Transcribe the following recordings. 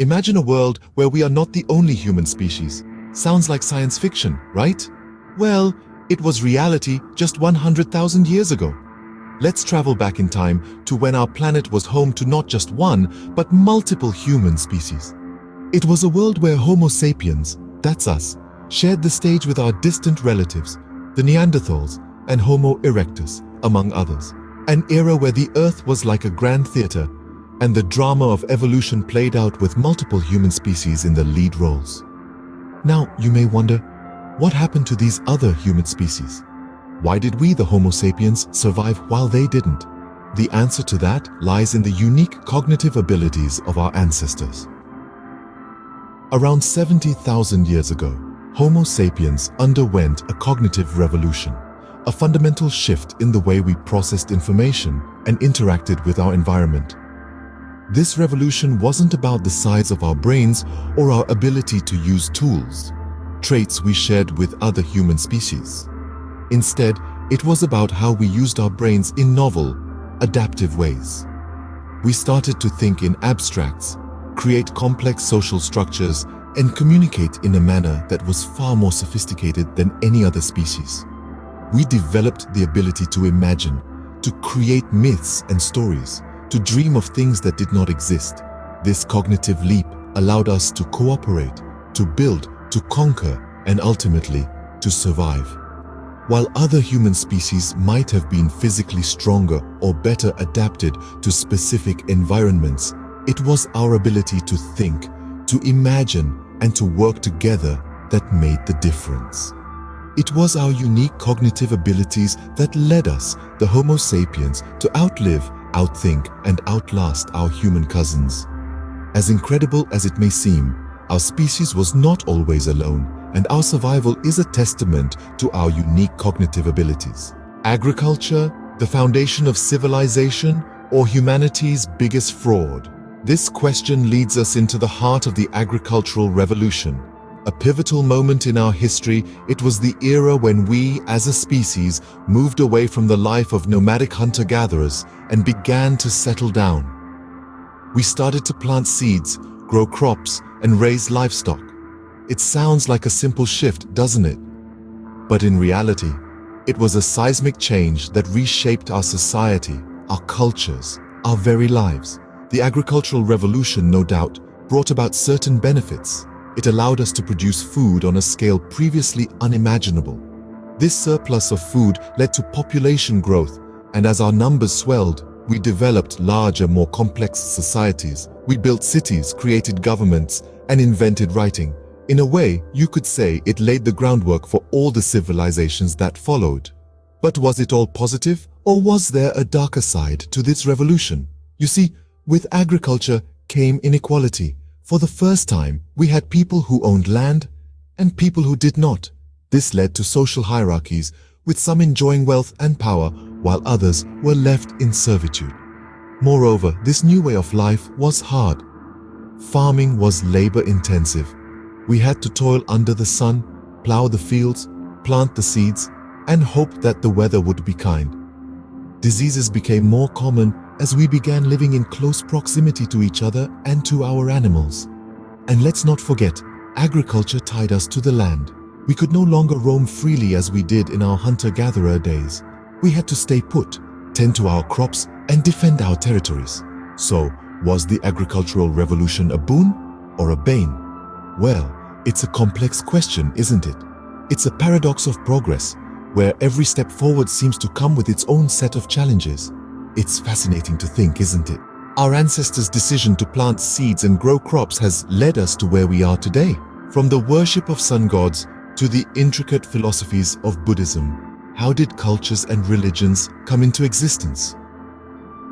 Imagine a world where we are not the only human species. Sounds like science fiction, right? Well, it was reality just 100,000 years ago. Let's travel back in time to when our planet was home to not just one, but multiple human species. It was a world where Homo sapiens, that's us, shared the stage with our distant relatives, the Neanderthals and Homo erectus, among others. An era where the Earth was like a grand theater, and the drama of evolution played out with multiple human species in the lead roles. Now, you may wonder, what happened to these other human species? Why did we, the Homo sapiens, survive while they didn't? The answer to that lies in the unique cognitive abilities of our ancestors. Around 70,000 years ago, Homo sapiens underwent a cognitive revolution, a fundamental shift in the way we processed information and interacted with our environment. This revolution wasn't about the size of our brains or our ability to use tools, traits we shared with other human species. Instead, it was about how we used our brains in novel, adaptive ways. We started to think in abstracts, create complex social structures, and communicate in a manner that was far more sophisticated than any other species. We developed the ability to imagine, to create myths and stories, to dream of things that did not exist. This cognitive leap allowed us to cooperate, to build, to conquer, and ultimately, to survive. While other human species might have been physically stronger or better adapted to specific environments, it was our ability to think, to imagine, and to work together that made the difference. It was our unique cognitive abilities that led us, the Homo sapiens, to outlive, outthink, and outlast our human cousins. As incredible as it may seem, our species was not always alone, and our survival is a testament to our unique cognitive abilities. Agriculture, the foundation of civilization, or humanity's biggest fraud? This question leads us into the heart of the agricultural revolution. A pivotal moment in our history, it was the era when we, as a species, moved away from the life of nomadic hunter-gatherers and began to settle down. We started to plant seeds, grow crops, and raise livestock. It sounds like a simple shift, doesn't it? But in reality, it was a seismic change that reshaped our society, our cultures, our very lives. The agricultural revolution, no doubt, brought about certain benefits. It allowed us to produce food on a scale previously unimaginable. This surplus of food led to population growth, and as our numbers swelled, we developed larger, more complex societies. We built cities, created governments, and invented writing. In a way, you could say it laid the groundwork for all the civilizations that followed. But was it all positive, or was there a darker side to this revolution? You see, with agriculture came inequality. For the first time, we had people who owned land and people who did not. This led to social hierarchies, with some enjoying wealth and power, while others were left in servitude. Moreover, this new way of life was hard. Farming was labor-intensive. We had to toil under the sun, plow the fields, plant the seeds, and hope that the weather would be kind. Diseases became more common as we began living in close proximity to each other and to our animals. And let's not forget, agriculture tied us to the land. We could no longer roam freely as we did in our hunter-gatherer days. We had to stay put, tend to our crops, and defend our territories. So, was the agricultural revolution a boon or a bane? Well, it's a complex question, isn't it? It's a paradox of progress, where every step forward seems to come with its own set of challenges. It's fascinating to think, isn't it? Our ancestors' decision to plant seeds and grow crops has led us to where we are today. From the worship of sun gods to the intricate philosophies of Buddhism, how did cultures and religions come into existence?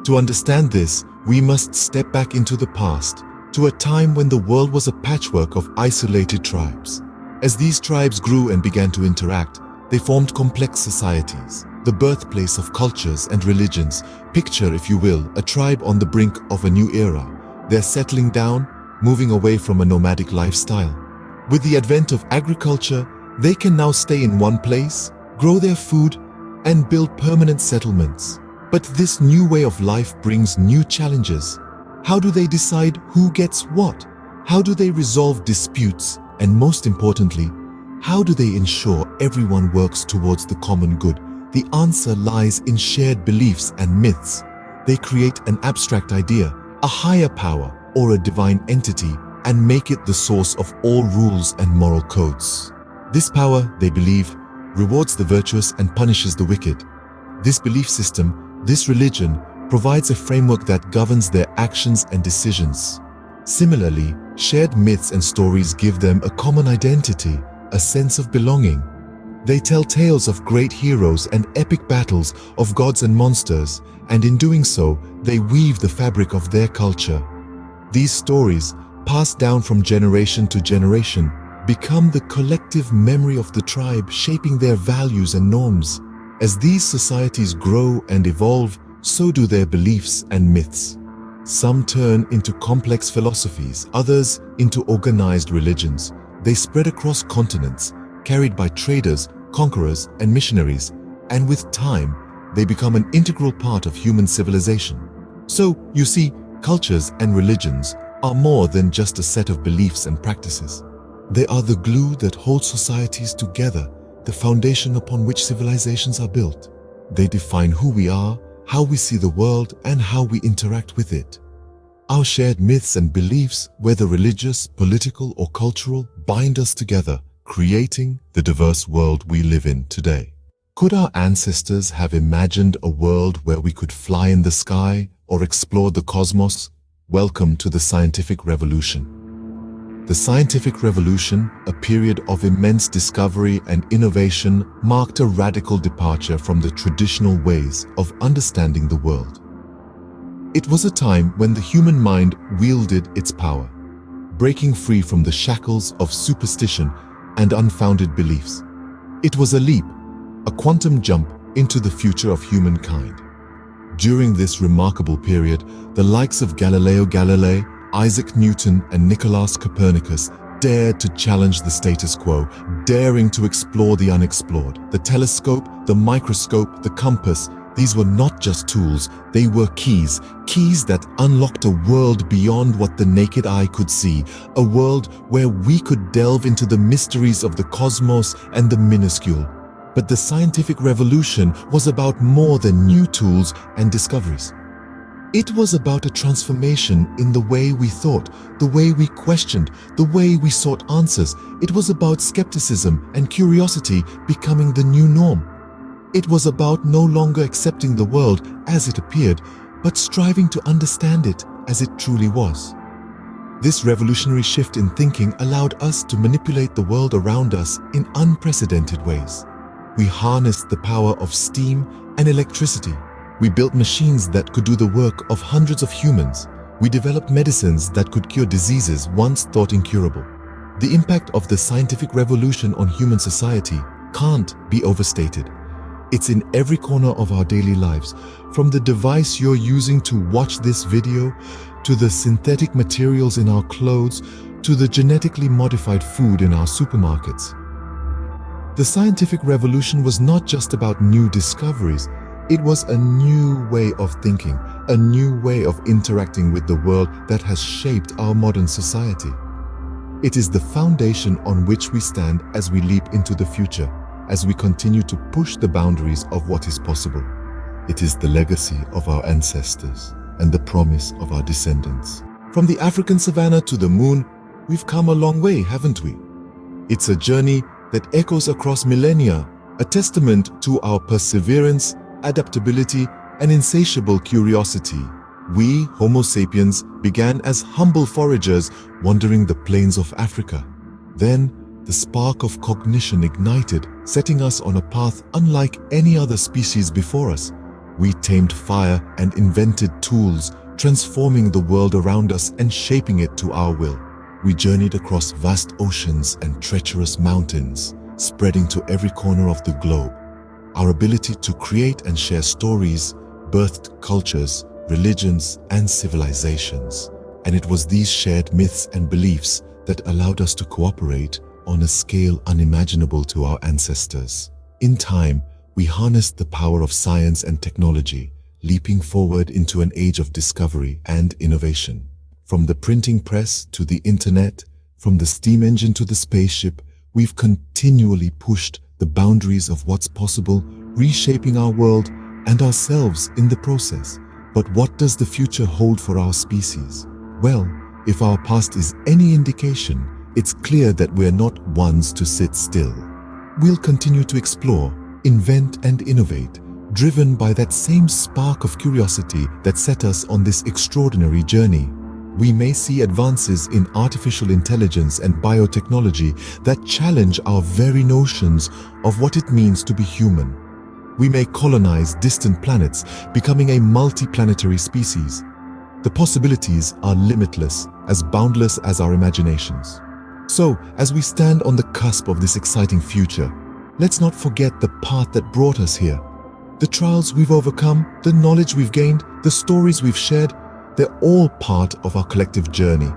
To understand this, we must step back into the past, to a time when the world was a patchwork of isolated tribes. As these tribes grew and began to interact, they formed complex societies, the birthplace of cultures and religions. Picture, if you will, a tribe on the brink of a new era. They're settling down, moving away from a nomadic lifestyle. With the advent of agriculture, they can now stay in one place, grow their food, and build permanent settlements. But this new way of life brings new challenges. How do they decide who gets what? How do they resolve disputes? And most importantly, how do they ensure everyone works towards the common good? The answer lies in shared beliefs and myths. They create an abstract idea, a higher power, or a divine entity, and make it the source of all rules and moral codes. This power, they believe, rewards the virtuous and punishes the wicked. This belief system, this religion, provides a framework that governs their actions and decisions. Similarly, shared myths and stories give them a common identity, a sense of belonging. They tell tales of great heroes and epic battles of gods and monsters, and in doing so, they weave the fabric of their culture. These stories, passed down from generation to generation, become the collective memory of the tribe, shaping their values and norms. As these societies grow and evolve, so do their beliefs and myths. Some turn into complex philosophies, others into organized religions. They spread across continents, carried by traders, conquerors, and missionaries, and with time, they become an integral part of human civilization. So, you see, cultures and religions are more than just a set of beliefs and practices. They are the glue that holds societies together, the foundation upon which civilizations are built. They define who we are, how we see the world, and how we interact with it. Our shared myths and beliefs, whether religious, political, or cultural, bind us together, creating the diverse world we live in today. Could our ancestors have imagined a world where we could fly in the sky or explore the cosmos? Welcome to the scientific revolution. The scientific revolution, a period of immense discovery and innovation, marked a radical departure from the traditional ways of understanding the world. It was a time when the human mind wielded its power, breaking free from the shackles of superstition and unfounded beliefs. It was a leap, a quantum jump into the future of humankind. During this remarkable period, the likes of Galileo Galilei, Isaac Newton, and Nicolaus Copernicus dared to challenge the status quo, daring to explore the unexplored. The telescope, the microscope, the compass, these were not just tools, they were keys that unlocked a world beyond what the naked eye could see, a world where we could delve into the mysteries of the cosmos and the minuscule. But the scientific revolution was about more than new tools and discoveries. It was about a transformation in the way we thought, the way we questioned, the way we sought answers. It was about skepticism and curiosity becoming the new norm. It was about no longer accepting the world as it appeared, but striving to understand it as it truly was. This revolutionary shift in thinking allowed us to manipulate the world around us in unprecedented ways. We harnessed the power of steam and electricity. We built machines that could do the work of hundreds of humans. We developed medicines that could cure diseases once thought incurable. The impact of the scientific revolution on human society can't be overstated. It's in every corner of our daily lives, from the device you're using to watch this video, to the synthetic materials in our clothes, to the genetically modified food in our supermarkets. The scientific revolution was not just about new discoveries. It was a new way of thinking, a new way of interacting with the world that has shaped our modern society. It is the foundation on which we stand as we leap into the future, as we continue to push the boundaries of what is possible. It is the legacy of our ancestors and the promise of our descendants. From the African savanna to the moon, we've come a long way, haven't we? It's a journey that echoes across millennia, a testament to our perseverance, adaptability, and insatiable curiosity. We, Homo sapiens, began as humble foragers wandering the plains of Africa. Then, the spark of cognition ignited, setting us on a path unlike any other species before us. We tamed fire and invented tools, transforming the world around us and shaping it to our will. We journeyed across vast oceans and treacherous mountains, spreading to every corner of the globe. Our ability to create and share stories birthed cultures, religions, and civilizations. And it was these shared myths and beliefs that allowed us to cooperate on a scale unimaginable to our ancestors. In time, we harnessed the power of science and technology, leaping forward into an age of discovery and innovation. From the printing press to the internet, from the steam engine to the spaceship, we've continually pushed the boundaries of what's possible, reshaping our world and ourselves in the process. But what does the future hold for our species? Well, if our past is any indication, it's clear that we're not ones to sit still. We'll continue to explore, invent and innovate, driven by that same spark of curiosity that set us on this extraordinary journey. We may see advances in artificial intelligence and biotechnology that challenge our very notions of what it means to be human. We may colonize distant planets, becoming a multi-planetary species. The possibilities are limitless, as boundless as our imaginations. So, as we stand on the cusp of this exciting future, let's not forget the path that brought us here. The trials we've overcome, the knowledge we've gained, the stories we've shared, they're all part of our collective journey.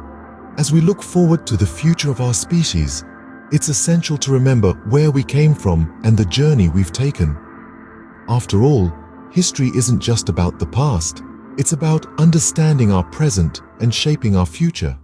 As we look forward to the future of our species, it's essential to remember where we came from and the journey we've taken. After all, history isn't just about the past. It's about understanding our present and shaping our future.